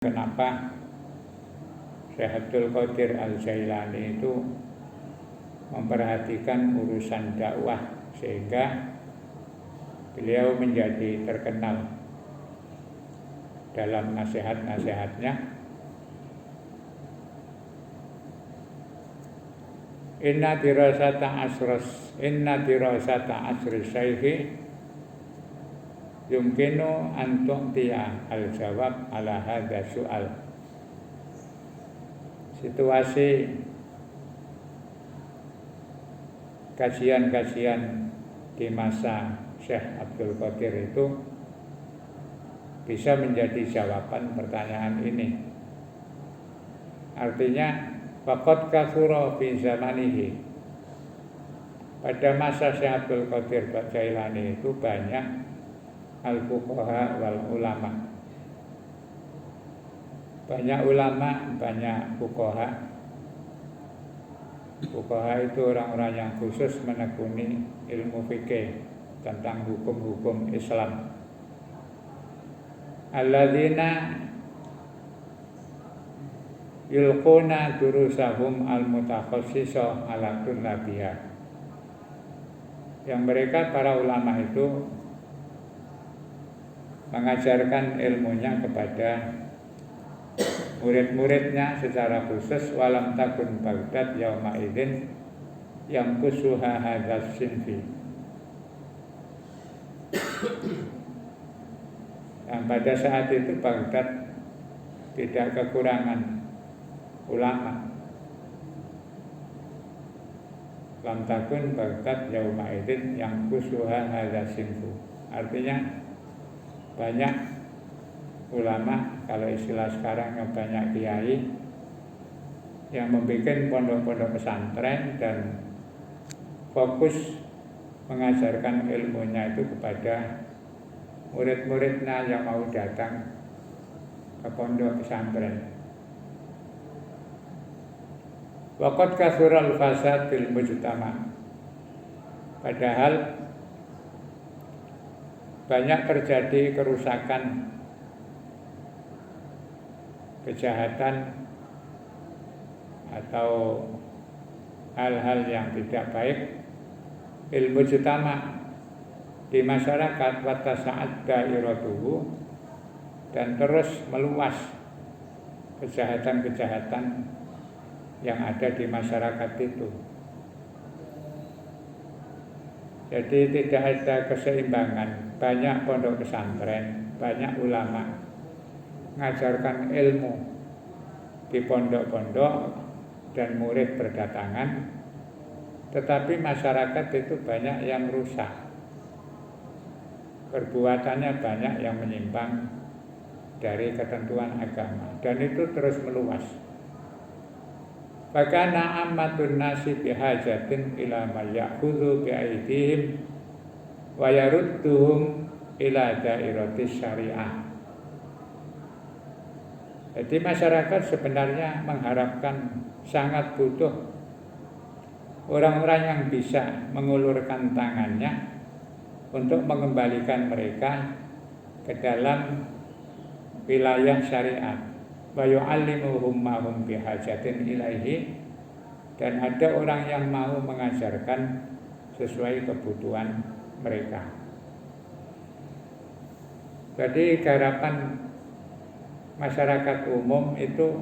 Kenapa Syekh Abdul Qadir Al-Jailani itu memperhatikan urusan dakwah sehingga beliau menjadi terkenal dalam nasihat-nasihatnya. Inna dirasata asri syaihi yumkinu an tu'tiya al-jawab ala hadha su'al. Situasi kajian-kajian di masa Syekh Abdul Qadir itu bisa menjadi jawaban pertanyaan ini. Artinya faqad kathura fi zamanihi, pada masa Syekh Abdul Qadir Jailani itu banyak al-fuqaha wal ulama. Banyak ulama, banyak fuqaha. Fuqaha itu orang-orang yang khusus menekuni ilmu fikih tentang hukum-hukum Islam. Alladzina yulquna durusahum al-mutakhassisah ala tullabiha. Yang mereka para ulama itu mengajarkan ilmunya kepada murid-muridnya secara khusus. Walam takun Baghdad yauma idzin yang kusuha hadzal sinfi. Dan pada saat itu Baghdad tidak kekurangan ulama. Lam takun Baghdad yauma idzin yang kusuha hadzal sinfu. Artinya banyak ulama, kalau istilah sekarang banyak kiai yang membuat pondok-pondok pesantren dan fokus mengajarkan ilmunya itu kepada murid-muridnya yang mau datang ke pondok pesantren. Waqad kathural fasad fil mujtama. Padahal banyak terjadi kerusakan, kejahatan atau hal-hal yang tidak baik ilmu mujtama di masyarakat, wa tasa'ad dairatuhu, dan terus meluas kejahatan-kejahatan yang ada di masyarakat itu. Jadi tidak ada keseimbangan. Banyak pondok pesantren, banyak ulama mengajarkan ilmu di pondok-pondok dan murid berdatangan, tetapi masyarakat itu banyak yang rusak. Perbuatannya banyak yang menyimpang dari ketentuan agama, dan itu terus meluas. Fakana ammatun nasi bihajatin ila ma ya'khudhu bi'aidihim wa yarudduhum ila dairatis syariah. Jadi masyarakat sebenarnya mengharapkan, sangat butuh orang-orang yang bisa mengulurkan tangannya untuk mengembalikan mereka ke dalam wilayah syariat. Wa yu'allimuhum ma hum bihajatin ilaihi, dan ada orang yang mau mengajarkan sesuai kebutuhan mereka. Jadi garapan masyarakat umum itu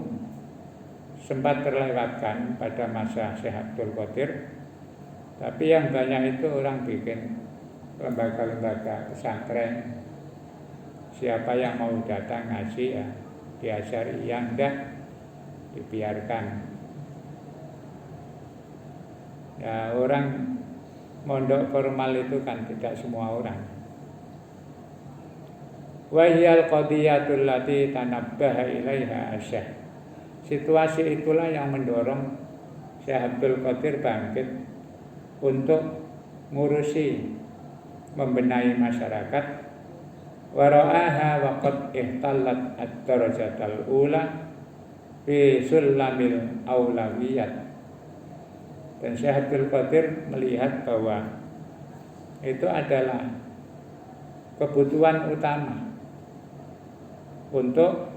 sempat terlewatkan pada masa Syekh Abdul Qadir, tapi yang banyak itu orang bikin lembaga-lembaga pesantren. Siapa yang mau datang ngaji ya diajari, yang enggak dibiarkan. Ya, orang mondok formal itu kan tidak semua orang. Wahyal qadiyatul lati tanabbaha ilaiha Syekh. Situasi itulah yang mendorong Syekh Abdul Qadir bangkit untuk ngurusi, membenahi masyarakat. Wara'aha waqad ihtallat ad-darajatal ula fi sulamil aulawiyat. Dan Syekh Abdul Qadir melihat bahwa itu adalah kebutuhan utama untuk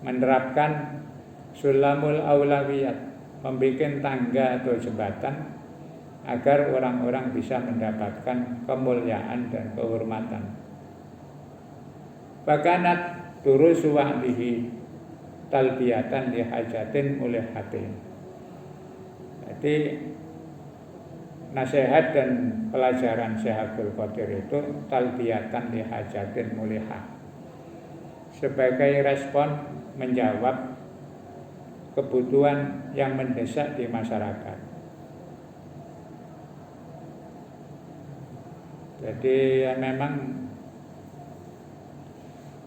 menerapkan sulamul aulawiyat, membuat tangga atau jembatan agar orang-orang bisa mendapatkan kemuliaan dan kehormatan. Bakanat turusu wa'dihi talbiyatan li hajatin mulihatin. Jadi nasihat dan pelajaran Syekh Abdul Qadir itu talbiyatan li hajatin mulihah, sebagai respon menjawab kebutuhan yang mendesak di masyarakat. Jadi ya memang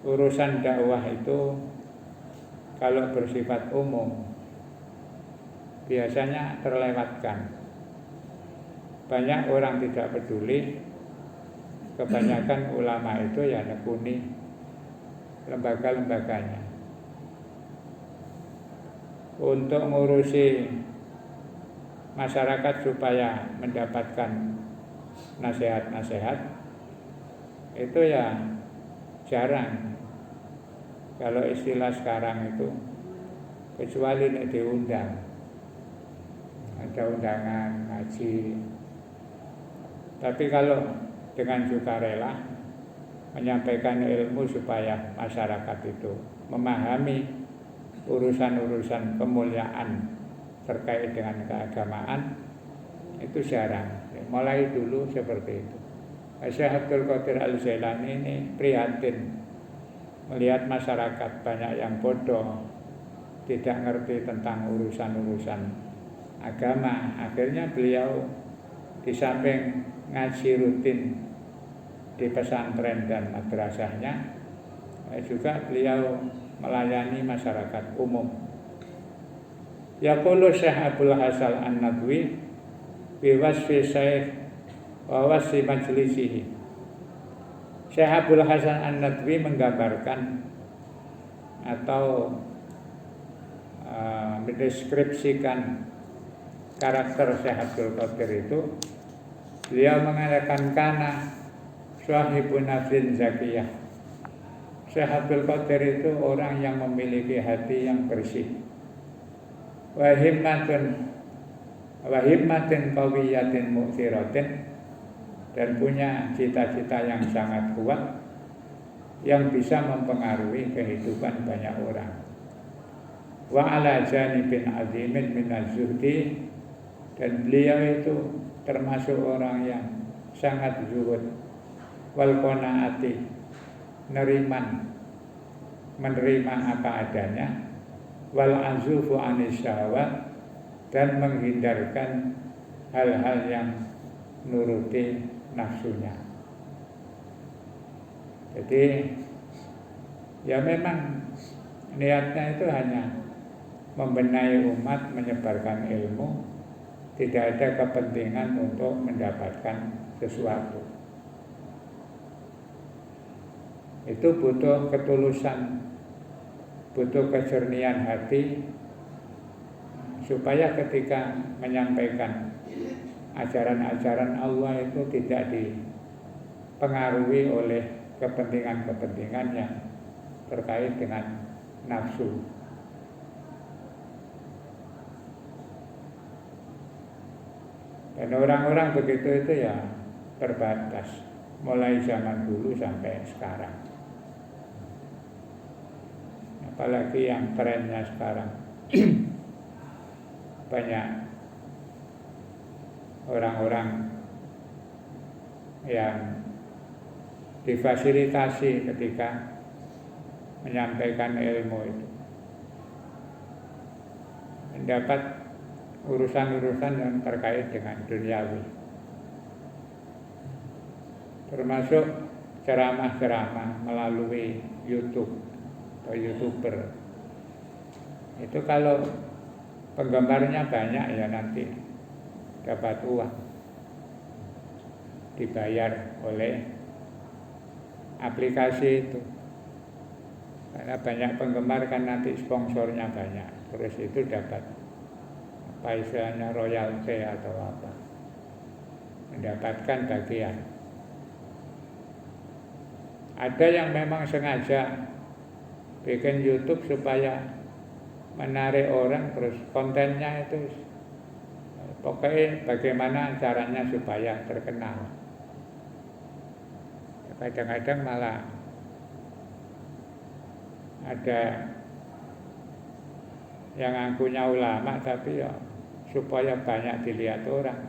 urusan dakwah itu kalau bersifat umum biasanya terlewatkan. Banyak orang tidak peduli. Kebanyakan ulama itu ya nekuni lembaga-lembaganya untuk ngurusi masyarakat supaya mendapatkan nasihat-nasihat itu ya jarang. Kalau istilah sekarang itu kecuali nek diundang, ada undangan ngaji. Tapi kalau dengan sukarela menyampaikan ilmu supaya masyarakat itu memahami urusan-urusan kemuliaan terkait dengan keagamaan, itu jarang. Mulai dulu seperti itu. Syekh Abdul Qadir Al-Jailani ini prihatin melihat masyarakat banyak yang bodoh, tidak ngerti tentang urusan-urusan agama. Akhirnya beliau di samping ngaji rutin di pesantren dan madrasahnya, juga beliau melayani masyarakat umum. Yaqulu Syekh Abdul Hasan An-Nadwi bi wasfi Syekh wa wasfi majlisihi. Syekh Abdul Hasan An-Nadwi menggambarkan atau mendeskripsikan karakter Syekh Abdul Qadir itu. Beliau mengatakan kana sahibun nafsin zakiyah. Syekh Abdul Qadir itu orang yang memiliki hati yang bersih. Wa himmatin qawiyatin mu'thiratin, dan punya cita-cita yang sangat kuat yang bisa mempengaruhi kehidupan banyak orang. Wa ala janibin azimin minaz zuhdi, dan beliau itu termasuk orang yang sangat zuhud, wal qanaati, menerima apa adanya, wal azufu anis syahwat, dan menghindarkan hal-hal yang nuruti nafsunya. Jadi ya memang niatnya itu hanya membenahi umat, menyebarkan ilmu, tidak ada kepentingan untuk mendapatkan sesuatu. Itu butuh ketulusan, butuh kejernihan hati, supaya ketika menyampaikan ajaran-ajaran Allah itu tidak dipengaruhi oleh kepentingan-kepentingan yang terkait dengan nafsu. Dan orang-orang begitu itu ya terbatas, mulai zaman dulu sampai sekarang. Apalagi yang trennya sekarang banyak orang-orang yang difasilitasi ketika menyampaikan ilmu itu, mendapat urusan-urusan yang terkait dengan duniawi, termasuk ceramah-ceramah melalui YouTube atau YouTuber. Itu kalau penggemarnya banyak ya nanti dapat uang, dibayar oleh aplikasi itu. Karena banyak penggemar kan nanti sponsornya banyak, terus itu dapat apa istilahnya royalti atau apa, mendapatkan bagian. Ada yang memang sengaja bikin YouTube supaya menarik orang, terus kontennya itu pokoknya bagaimana caranya supaya terkenal. Kadang-kadang malah ada yang ngakunya ulama tapi ya supaya banyak dilihat orang,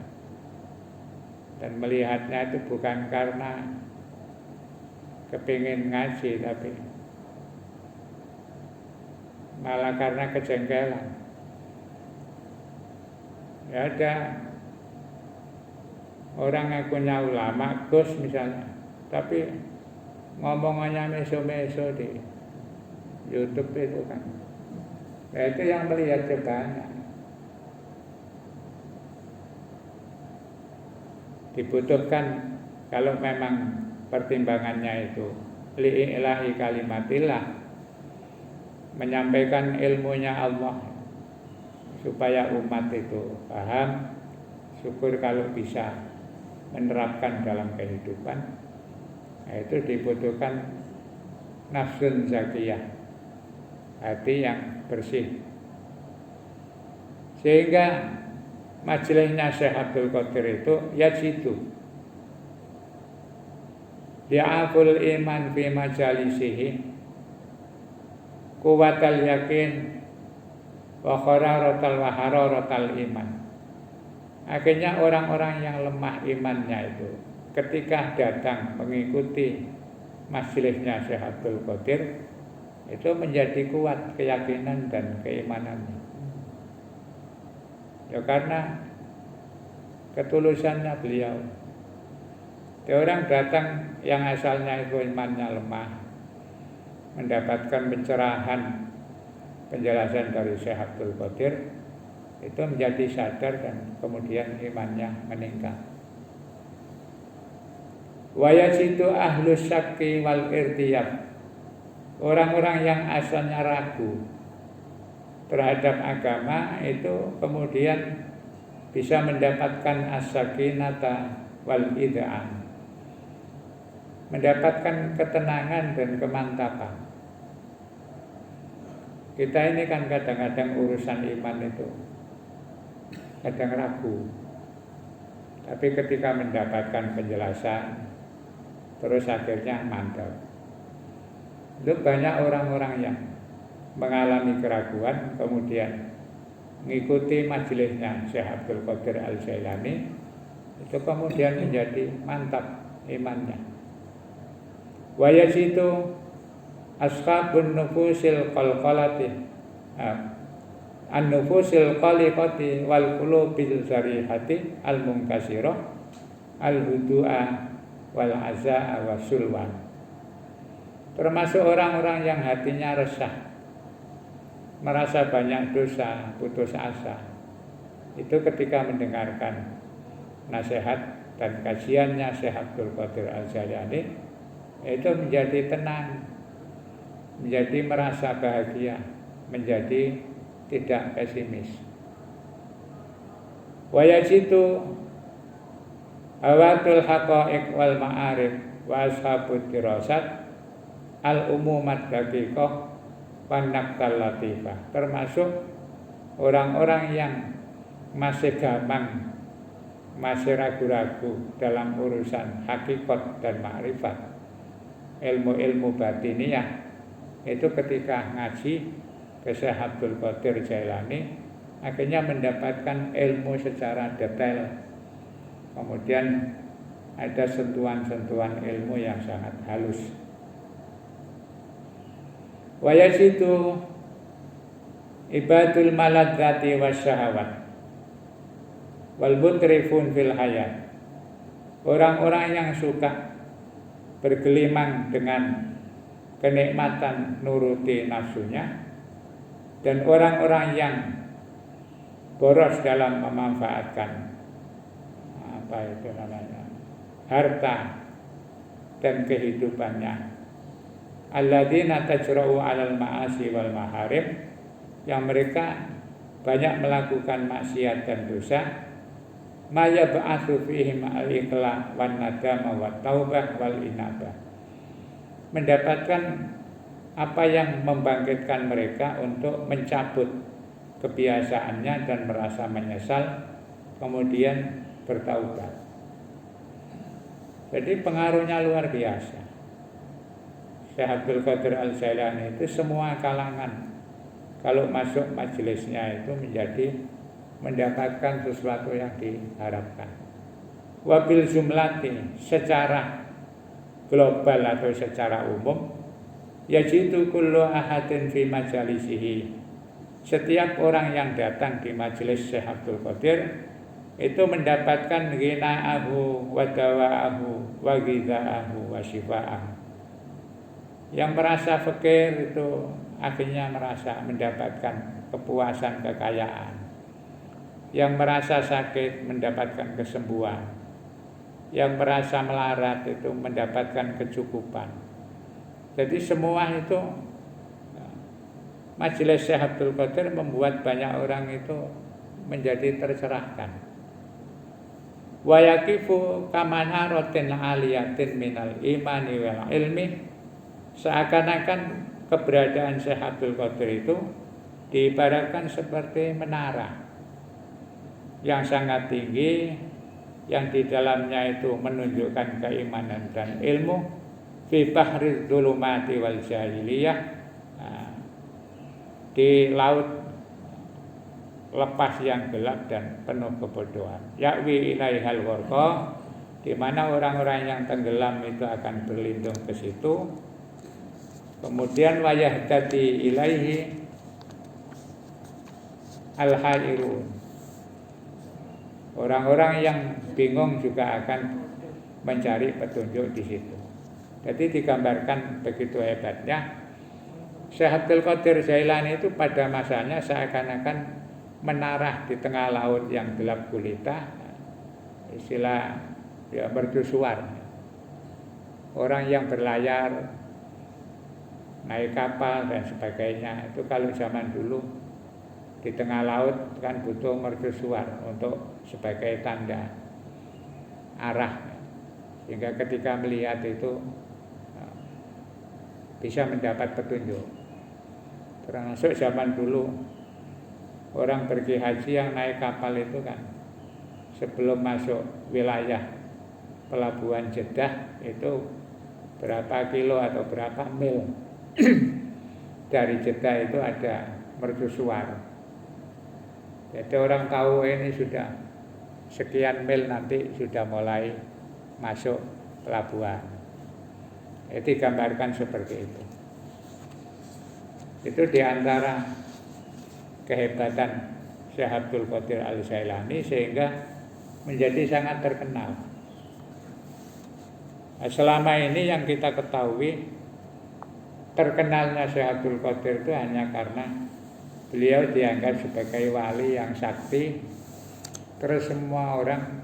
dan melihatnya itu bukan karena kepingin ngaji, tapi malah karena kejengkelan. Ya ada orang ngakunya ulama, Gus misalnya, tapi ngomongannya meso-meso di YouTube itu kan. Nah, itu yang melihat banyak. Dibutuhkan kalau memang pertimbangannya itu li'ilahi kalimatillah, menyampaikan ilmunya Allah supaya umat itu paham, syukur kalau bisa menerapkan dalam kehidupan. Nah, itu dibutuhkan nafsun zakiyah, hati yang bersih. Sehingga majelisnya Syekh Abdul Qadir itu yajidu di'aful iman fi majalisihi kuwatal yakin wa hararatal iman. Akhirnya orang-orang yang lemah imannya itu ketika datang mengikuti majelisnya Syekh Abdul Qadir itu menjadi kuat keyakinan dan keimanannya. Ya karena ketulusannya beliau. Orang datang yang asalnya itu imannya lemah, mendapatkan pencerahan, penjelasan dari Syekh Abdul Qadir, itu menjadi sadar dan kemudian imannya meningkat. Wa yajidu ahlus syakki wal irtiyab, orang-orang yang asalnya ragu terhadap agama itu kemudian bisa mendapatkan as-sakinata wal id'an, mendapatkan ketenangan dan kemantapan. Kita ini kan kadang-kadang urusan iman itu kadang ragu, tapi ketika mendapatkan penjelasan terus akhirnya mantap. Itu banyak orang-orang yang mengalami keraguan kemudian mengikuti majelisnya Syekh Abdul Qadir Al-Jailani, itu kemudian menjadi mantap imannya. Wa yajidu ashabun nufusil qalqalati an-nufusil qaliqati wal qulubil zarihati al-munkasirah al-hudu'a wal azaa wasulwan. Termasuk orang-orang yang hatinya resah, merasa banyak dosa, putus asa. Itu ketika mendengarkan nasihat dan kajiannya Syekh Abdul Qadir Al-Jailani, itu menjadi tenang, menjadi merasa bahagia, menjadi tidak pesimis. Wa yajidu awatul haqa'iq wal ma'arif wa ashabud dirasat al-umumat daqiqah wa naqtal latifah. Termasuk orang-orang yang masih gampang, masih ragu-ragu dalam urusan hakikat dan ma'rifat, ilmu-ilmu batiniyah, itu ketika ngaji ke Syekh Abdul Qadir Jailani akhirnya mendapatkan ilmu secara detail. Kemudian ada sentuhan-sentuhan ilmu yang sangat halus. Wa yajidu ibadul maladzati wasyahawat wal mutrifun fil hayat. Orang-orang yang suka bergelimang dengan kenikmatan nuruti nafsunya, dan orang-orang yang boros dalam memanfaatkan harta dan kehidupannya. Alladzina tajra'u 'alal ma'asi wal maharim, yang mereka banyak melakukan maksiat dan dosa. Ma yab'atsu fihim al-iqla' wan nadama wat taubah wal inabah, mendapatkan apa yang membangkitkan mereka untuk mencabut kebiasaannya dan merasa menyesal, kemudian bertaubat. Jadi pengaruhnya luar biasa. Syekh Abdul Qadir Al-Jailani itu semua kalangan kalau masuk majelisnya itu menjadi mendapatkan sesuatu yang diharapkan. Wabil jumlati, secara global atau secara umum, yajidu kullu ahadin fi majalisihi. Setiap orang yang datang di majelis Syekh Abdul Qadir itu mendapatkan ghina'ahu wa dawa'ahu wa ghidha'ahu wa shifa'ahu. Yang merasa fakir itu akhirnya merasa mendapatkan kepuasan, kekayaan. Yang merasa sakit mendapatkan kesembuhan. Yang merasa melarat itu mendapatkan kecukupan. Jadi semua itu majelis Syekh Abdul Qadir membuat banyak orang itu menjadi tercerahkan. Wa yaqifu kamanarotin aliyatin minal imani wal ilmi. Seakan-akan keberadaan Syekh Abdul Qadir itu diibaratkan seperti menara yang sangat tinggi, yang di dalamnya itu menunjukkan keimanan dan ilmu, fi bahri dzulumati wal jahiliyah, di laut lepas yang gelap dan penuh kebodohan. Ya'wi ilaihal gharqa, di mana orang-orang yang tenggelam itu akan berlindung ke situ. Kemudian wayahdati ilaihi al-hairun, orang-orang yang bingung juga akan mencari petunjuk di situ. Jadi digambarkan begitu hebatnya Syekh Abdul Qadir Jailani itu pada masanya seakan-akan menara di tengah laut yang gelap gulita, istilah ya mercusuar. Orang yang berlayar, naik kapal dan sebagainya itu kalau zaman dulu di tengah laut kan butuh mercusuar untuk sebagai tanda arah, sehingga ketika melihat itu bisa mendapat petunjuk. Termasuk zaman dulu orang pergi haji yang naik kapal itu kan sebelum masuk wilayah pelabuhan Jeddah itu berapa kilo atau berapa mil dari Jeddah itu ada mercusuar. Jadi orang tahu ini sudah sekian mil nanti sudah mulai masuk pelabuhan. Itu digambarkan seperti itu. Itu diantara kehebatan Syekh Abdul Qadir Al-Jailani sehingga menjadi sangat terkenal. Nah, selama ini yang kita ketahui terkenalnya Syekh Abdul Qadir itu hanya karena beliau dianggap sebagai wali yang sakti. Terus semua orang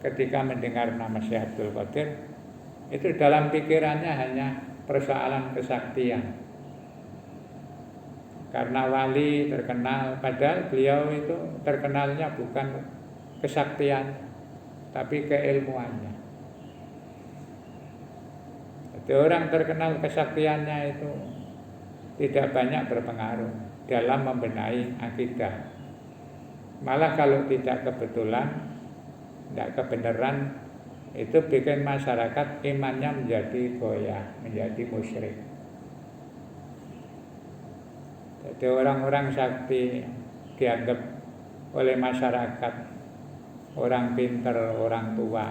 ketika mendengar nama Syekh Abdul Qadir itu dalam pikirannya hanya persoalan kesaktian. Karena wali terkenal, padahal beliau itu terkenalnya bukan kesaktian tapi keilmuannya. Jadi orang terkenal kesaktiannya itu tidak banyak berpengaruh dalam membenahi akidah. Malah kalau tidak kebetulan, tidak kebenaran, itu bikin masyarakat imannya menjadi goyah, menjadi musyrik. Jadi orang-orang sakti dianggap oleh masyarakat orang pinter, orang tua.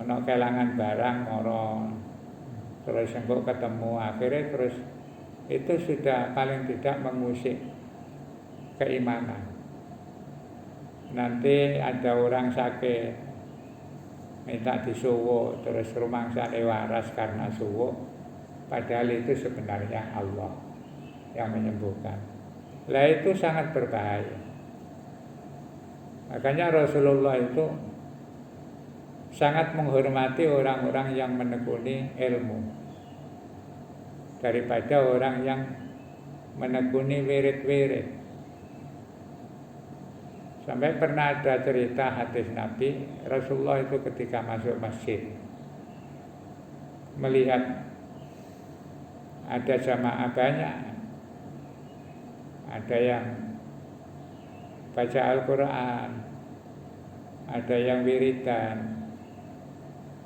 Ono kelangan barang moro, terus engkau ketemu, akhirnya terus itu sudah paling tidak mengusik keimanan. Nanti ada orang sakit minta disuwuk, terus rumangsane waras karena suwuk, padahal itu sebenarnya Allah yang menyembuhkan. Lah itu sangat berbahaya. Makanya Rasulullah itu sangat menghormati orang-orang yang menekuni ilmu daripada orang yang menekuni wirid-wirid. Sampai pernah ada cerita hadis Nabi, Rasulullah itu ketika masuk masjid melihat ada jamaah banyak, ada yang baca Al-Quran, ada yang wiridan,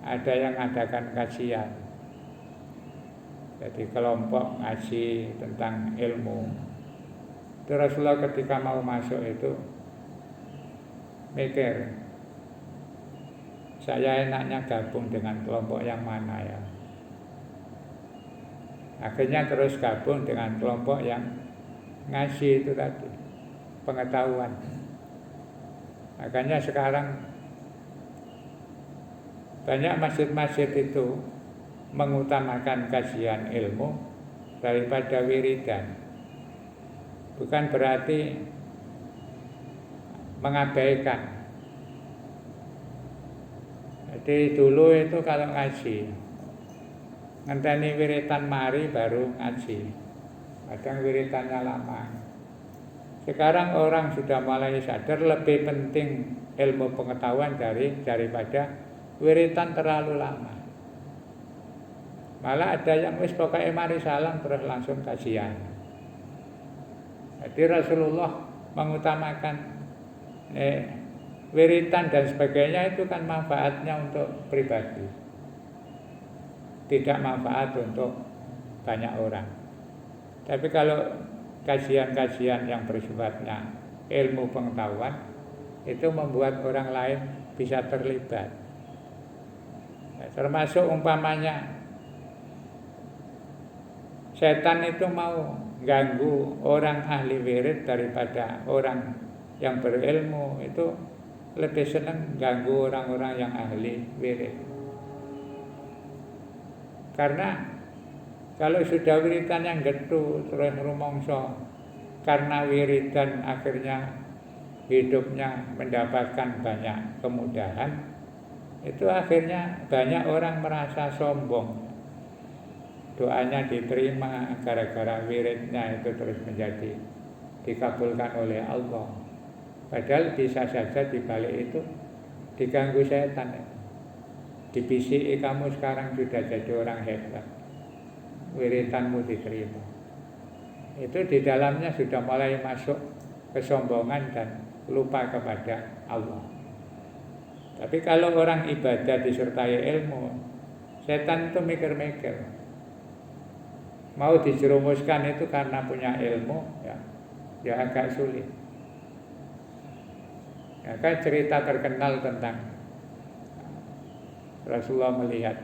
ada yang adakan kajian. Jadi kelompok ngaji tentang ilmu. Itu Rasulullah ketika mau masuk itu mikir, saya enaknya gabung dengan kelompok yang mana ya. Akhirnya terus gabung dengan kelompok yang ngaji itu tadi, pengetahuan. Makanya sekarang banyak masjid-masjid itu mengutamakan kajian ilmu daripada wiridan. Bukan berarti mengabaikan. Jadi dulu itu kalau ngaji, ngenteni wiritan mari baru ngaji. Kadang wiritannya lama. Sekarang orang sudah mulai sadar lebih penting ilmu pengetahuan daripada wiritan terlalu lama. Malah ada yang wis pokoknya mari salam terus langsung kajian. Jadi Rasulullah mengutamakan wiritan dan sebagainya itu kan manfaatnya untuk pribadi, tidak manfaat untuk banyak orang. Tapi kalau kajian-kajian yang bersifatnya ilmu pengetahuan itu membuat orang lain bisa terlibat. Termasuk umpamanya setan itu mau ganggu orang ahli wirid daripada orang yang berilmu, itu lebih senang ganggu orang-orang yang ahli wirid. Karena kalau sudah wiridan yang getun terus rumongso, karena wiridan akhirnya hidupnya mendapatkan banyak kemudahan, itu akhirnya banyak orang merasa sombong. Doanya diterima gara-gara wiridnya itu terus menjadi dikabulkan oleh Allah. Padahal bisa saja dibalik itu diganggu setan. Dibisiki kamu sekarang sudah jadi orang hebat, wiridanmu diterima. Itu di dalamnya sudah mulai masuk kesombongan dan lupa kepada Allah. Tapi kalau orang ibadah disertai ilmu, setan itu mikir-mikir, mau dijerumuskan itu karena punya ilmu, ya agak sulit. Ya kan cerita terkenal tentang Rasulullah melihat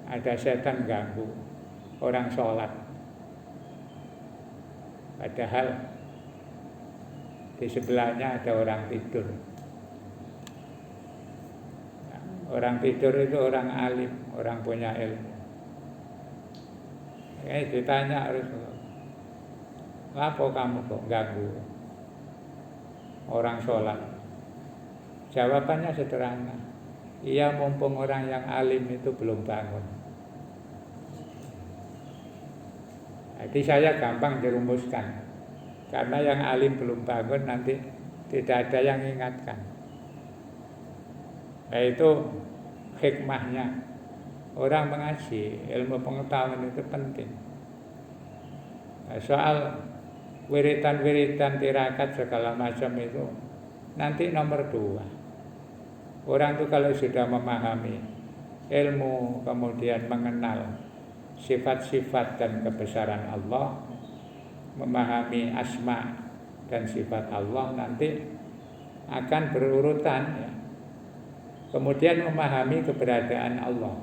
ada setan ganggu orang sholat, padahal di sebelahnya ada orang tidur. Orang tidur itu orang alim, orang punya ilmu. Ditanya Rasulullah, "Ngapa kamu kok ganggu orang sholat?" Jawabannya sederhana, iya mumpung orang yang alim itu belum bangun. Jadi saya gampang dirumuskan, karena yang alim belum bangun nanti tidak ada yang ingatkan. Nah itu hikmahnya orang mengaji, ilmu pengetahuan itu penting. Nah, soal wiritan-wiritan tirakat segala macam itu nanti nomor 2. Orang itu kalau sudah memahami ilmu, kemudian mengenal sifat-sifat dan kebesaran Allah, memahami asma dan sifat Allah, nanti akan berurutan ya. Kemudian memahami keberadaan Allah.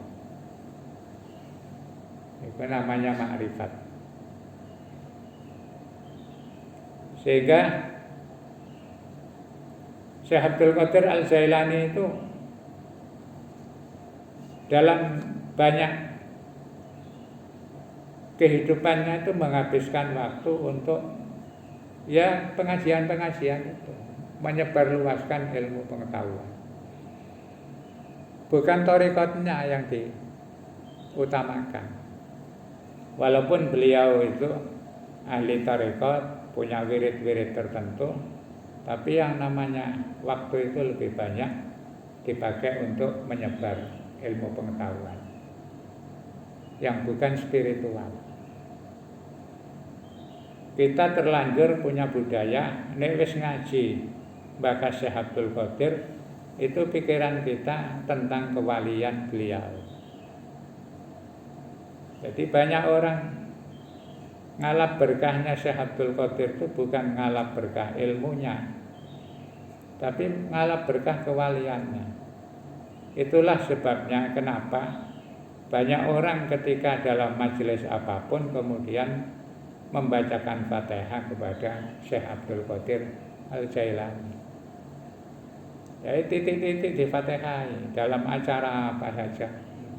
Itu namanya ma'rifat. Sehingga Syekh Abdul Qadir Al-Jailani itu dalam banyak kehidupannya itu menghabiskan waktu untuk ya pengajian-pengajian itu, menyebarluaskan ilmu pengetahuan. Bukan thariqatnya yang diutamakan. Walaupun beliau itu ahli thariqat, punya wirid-wirid tertentu, tapi yang namanya waktu itu lebih banyak dipakai untuk menyebar ilmu pengetahuan. yang bukan spiritual. Kita terlanjur punya budaya, nek wis ngaji bakas Syekh Abdul Qadir, itu pikiran kita tentang kewalian beliau. Jadi banyak orang ngalap berkahnya Syekh Abdul Qadir itu bukan ngalap berkah ilmunya, tapi ngalap berkah kewaliannya. Itulah sebabnya kenapa banyak orang ketika dalam majelis apapun kemudian membacakan Fatihah kepada Syekh Abdul Qadir Al-Jailani. Jadi titik-titik di Fatihah dalam acara apa saja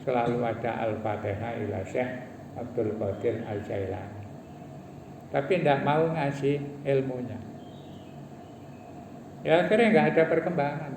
selalu ada Al-Fatihah ila Syekh Abdul Qadir Al-Jailani. Tapi tidak mau ngasih ilmunya. Ya akhirnya nggak ada perkembangan.